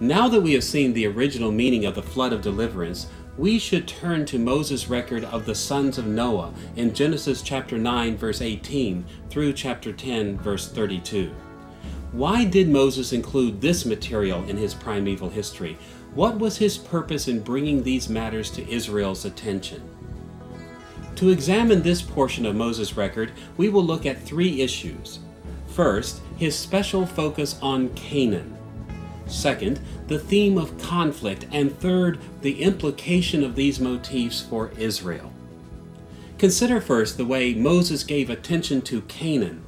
Now that we have seen the original meaning of the flood of deliverance, we should turn to Moses' record of the sons of Noah in Genesis chapter 9 verse 18 through chapter 10 verse 32. Why did Moses include this material in his primeval history? What was his purpose in bringing these matters to Israel's attention? To examine this portion of Moses' record, we will look at three issues. First, his special focus on Canaan. Second, the theme of conflict. And third, the implication of these motifs for Israel. Consider first the way Moses gave attention to Canaan.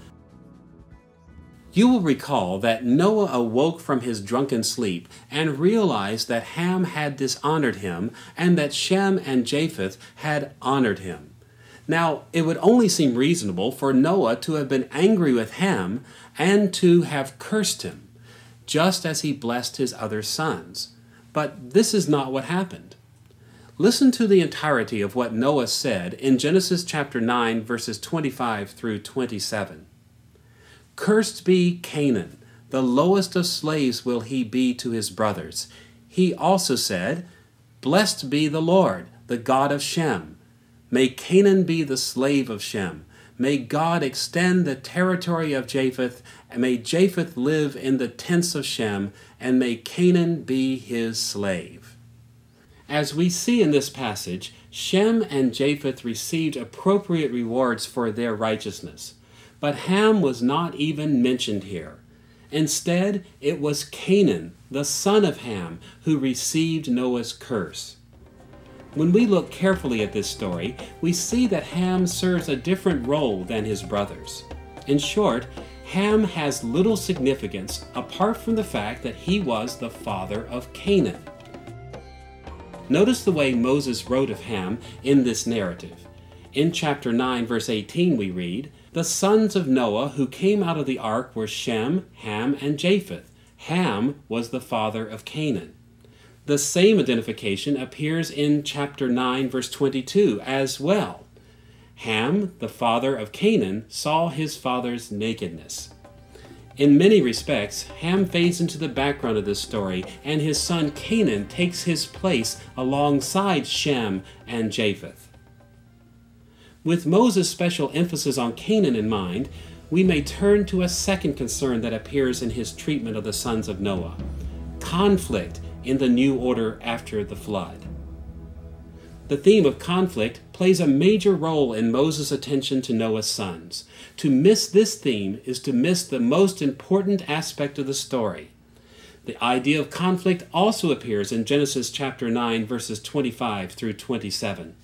You will recall that Noah awoke from his drunken sleep and realized that Ham had dishonored him and that Shem and Japheth had honored him. Now, it would only seem reasonable for Noah to have been angry with Ham and to have cursed him, just as he blessed his other sons. But this is not what happened. Listen to the entirety of what Noah said in Genesis chapter 9, verses 25 through 27. Cursed be Canaan, the lowest of slaves will he be to his brothers. He also said, Blessed be the Lord, the God of Shem. May Canaan be the slave of Shem. May God extend the territory of Japheth, and may Japheth live in the tents of Shem, and may Canaan be his slave. As we see in this passage, Shem and Japheth received appropriate rewards for their righteousness. But Ham was not even mentioned here. Instead, it was Canaan, the son of Ham, who received Noah's curse. When we look carefully at this story, we see that Ham serves a different role than his brothers. In short, Ham has little significance apart from the fact that he was the father of Canaan. Notice the way Moses wrote of Ham in this narrative. In chapter 9, verse 18, we read, The sons of Noah who came out of the ark were Shem, Ham, and Japheth. Ham was the father of Canaan. The same identification appears in chapter 9, verse 22 as well. Ham, the father of Canaan, saw his father's nakedness. In many respects, Ham fades into the background of this story, and his son Canaan takes his place alongside Shem and Japheth. With Moses' special emphasis on Canaan in mind, we may turn to a second concern that appears in his treatment of the sons of Noah: conflict in the new order after the flood. The theme of conflict plays a major role in Moses' attention to Noah's sons. To miss this theme is to miss the most important aspect of the story. The idea of conflict also appears in Genesis chapter 9, verses 25 through 27.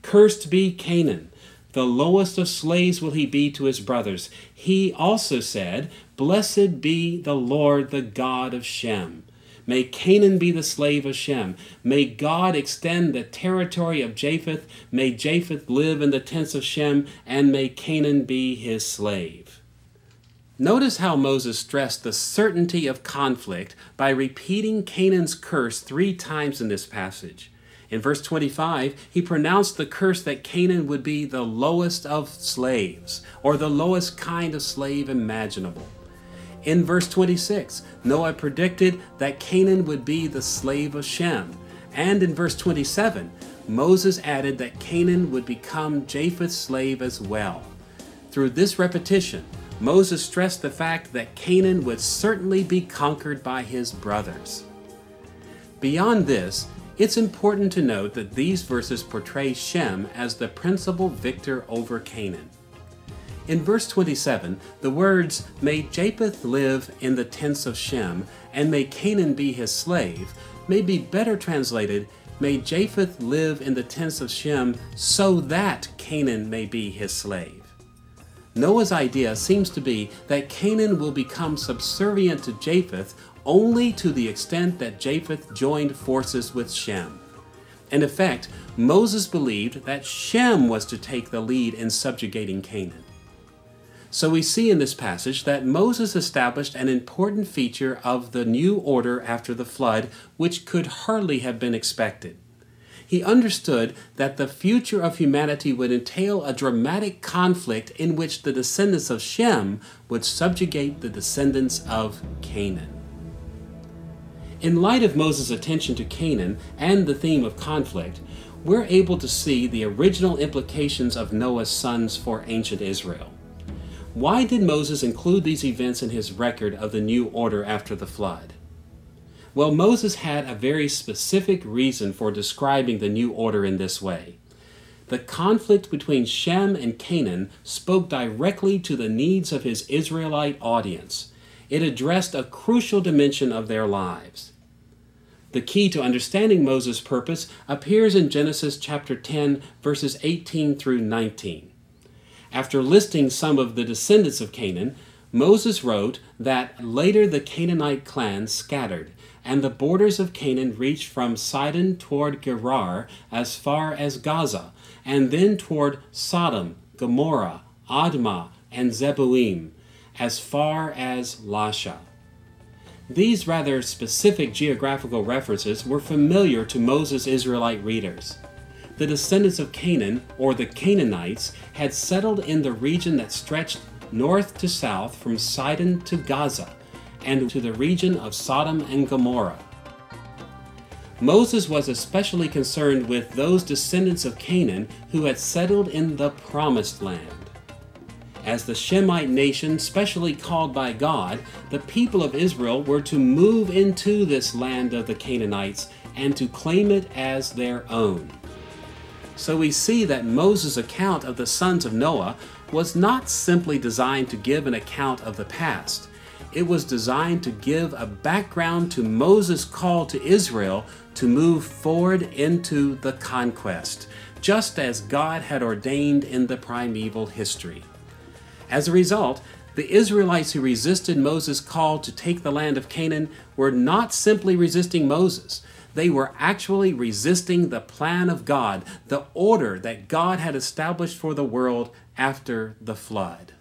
Cursed be Canaan, the lowest of slaves will he be to his brothers. He also said, Blessed be the Lord, the God of Shem. May Canaan be the slave of Shem. May God extend the territory of Japheth. May Japheth live in the tents of Shem, and may Canaan be his slave. Notice how Moses stressed the certainty of conflict by repeating Canaan's curse 3 times in this passage. In verse 25, he pronounced the curse that Canaan would be the lowest of slaves, or the lowest kind of slave imaginable. In verse 26, Noah predicted that Canaan would be the slave of Shem. And in verse 27, Moses added that Canaan would become Japheth's slave as well. Through this repetition, Moses stressed the fact that Canaan would certainly be conquered by his brothers. Beyond this, it's important to note that these verses portray Shem as the principal victor over Canaan. In verse 27, the words, May Japheth live in the tents of Shem, and may Canaan be his slave, may be better translated, May Japheth live in the tents of Shem, so that Canaan may be his slave. Noah's idea seems to be that Canaan will become subservient to Japheth only to the extent that Japheth joined forces with Shem. In effect, Moses believed that Shem was to take the lead in subjugating Canaan. So we see in this passage that Moses established an important feature of the new order after the flood, which could hardly have been expected. He understood that the future of humanity would entail a dramatic conflict in which the descendants of Shem would subjugate the descendants of Canaan. In light of Moses' attention to Canaan and the theme of conflict, we're able to see the original implications of Noah's sons for ancient Israel. Why did Moses include these events in his record of the new order after the flood? Well, Moses had a very specific reason for describing the new order in this way. The conflict between Shem and Canaan spoke directly to the needs of his Israelite audience. It addressed a crucial dimension of their lives. The key to understanding Moses' purpose appears in Genesis chapter 10, verses 18 through 19. After listing some of the descendants of Canaan, Moses wrote that later the Canaanite clans scattered, and the borders of Canaan reached from Sidon toward Gerar as far as Gaza, and then toward Sodom, Gomorrah, Admah, and Zeboim, as far as Lasha. These rather specific geographical references were familiar to Moses' Israelite readers. The descendants of Canaan, or the Canaanites, had settled in the region that stretched north to south from Sidon to Gaza, and to the region of Sodom and Gomorrah. Moses was especially concerned with those descendants of Canaan who had settled in the Promised Land. As the Shemite nation specially called by God, the people of Israel were to move into this land of the Canaanites and to claim it as their own. So we see that Moses' account of the sons of Noah was not simply designed to give an account of the past. It was designed to give a background to Moses' call to Israel to move forward into the conquest, just as God had ordained in the primeval history. As a result, the Israelites who resisted Moses' call to take the land of Canaan were not simply resisting Moses. They were actually resisting the plan of God, the order that God had established for the world after the flood.